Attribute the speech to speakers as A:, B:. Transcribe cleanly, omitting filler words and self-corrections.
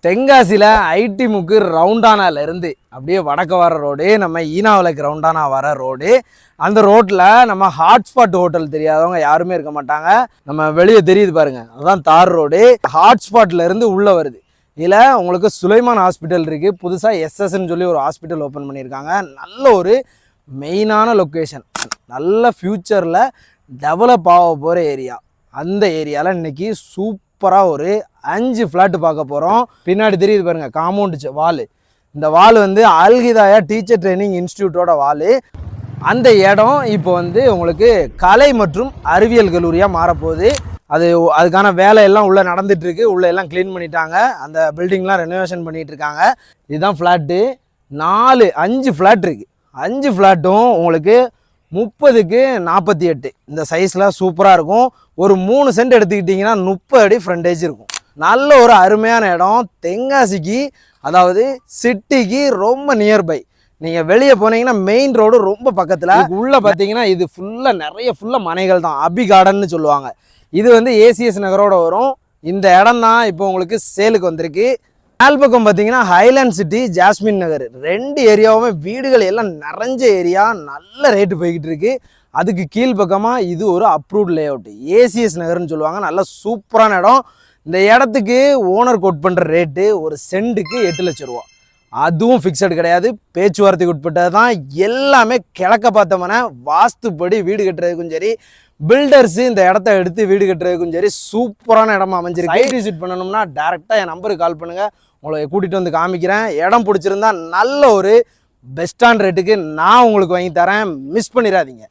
A: தென்காசியில் ஐடி முக்கு ரவுண்டானாலேருந்து அப்படியே வடக்க வர ரோடு, நம்ம ஈனாவிலைக்கு ரவுண்டானா வர ரோடு. அந்த ரோட்டில் நம்ம ஹாட்ஸ்பாட் ஹோட்டல் தெரியாதவங்க யாருமே இருக்க மாட்டாங்க. நம்ம வெளியே தெரியுது பாருங்க, அதுதான் தார் ரோடு. ஹாட்ஸ்பாட்லேருந்து உள்ளே வருது. இதில் உங்களுக்கு சுலைமான் ஹாஸ்பிட்டல் இருக்குது. புதுசாக எஸ்எஸ்ன்னு சொல்லி ஒரு ஹாஸ்பிட்டல் ஓப்பன் பண்ணியிருக்காங்க. நல்ல ஒரு மெயினான லொக்கேஷன், நல்ல ஃப்யூச்சரில் டெவலப் ஆக போகிற ஏரியா. அந்த ஏரியாவில் இன்றைக்கி சூப்பராக ஒரு 5 ஃப்ளாட்டு பார்க்க போகிறோம். பின்னாடி தெரியுது பாருங்கள் காம்பவுண்டு வால். இந்த வால் வந்து அல்ஹிதாயா டீச்சர் ட்ரைனிங் இன்ஸ்டியூட்டோட வால். அந்த இடம் இப்போ வந்து உங்களுக்கு கலை மற்றும் அறிவியல் கல்லூரியாக மாறப்போகுது. அதுக்கான வேலையெல்லாம் உள்ளே நடந்துகிட்ருக்கு. உள்ளே எல்லாம் க்ளீன் பண்ணிட்டாங்க. அந்த பில்டிங்லாம் ரெனோவேஷன் பண்ணிகிட்டு இருக்காங்க. இதுதான் ஃப்ளாட்டு. 5 ஃப்ளாட் இருக்குது. 5 ஃப்ளாட்டும் உங்களுக்கு 30க்கு 48 இந்த சைஸில் சூப்பராக இருக்கும். ஒரு 3 சென்ட் எடுத்துக்கிட்டிங்கன்னா 30 அடி ஃப்ரண்டேஜ் இருக்கும். நல்ல ஒரு அருமையான இடம். தென்காசிக்கு, அதாவது சிட்டிக்கு ரொம்ப நியர்பை. நீங்கள் வெளியே போனீங்கன்னா மெயின் ரோடு ரொம்ப பக்கத்தில். உள்ளே பார்த்தீங்கன்னா இது ஃபுல்லாக மனைகள் தான். அபி கார்டன்னு சொல்லுவாங்க. இது வந்து ஏசிஎஸ் நகரோட வரும். இந்த இடம் தான் இப்போ உங்களுக்கு சேலுக்கு வந்திருக்கு. மேல் பக்கம் பார்த்தீங்கன்னா ஹைலேண்ட் சிட்டி, ஜாஸ்மின் நகர் 2 ஏரியாவுமே வீடுகள் எல்லாம் நிறைஞ்ச ஏரியா. நல்ல ரேட்டு போய்கிட்டு இருக்கு. அதுக்கு கீழ்பக்கமாக இது ஒரு அப்ரூவ்ட் லே அவுட், ஏசிஎஸ் நகர்னு சொல்லுவாங்க. நல்ல சூப்பரான இடம். இந்த இடத்துக்கு ஓனர் கோட் பண்ணுற ரேட்டு ஒரு சென்ட்டுக்கு 8 லட்சம் ரூபா. அதுவும் ஃபிக்ஸடு கிடையாது, பேச்சுவார்த்தைக்கு உட்பட்டது தான். எல்லாமே கிழக்க பார்த்தோம்னா வாஸ்துப்படி வீடு கட்டுறதுக்கும் சரி, பில்டர்ஸு இந்த இடத்த எடுத்து வீடு கட்டுறதுக்கும் சரி சூப்பரான இடமா அமைஞ்சிருக்கு. சைட் விசிட் பண்ணணும்னா டேரெக்டாக என் நம்பருக்கு கால் பண்ணுங்கள், உங்களை கூட்டிகிட்டு வந்து காமிக்கிறேன். இடம் பிடிச்சிருந்தா நல்ல ஒரு பெஸ்டான ரேட்டுக்கு நான் உங்களுக்கு வாங்கி தரேன். மிஸ் பண்ணிடாதீங்க.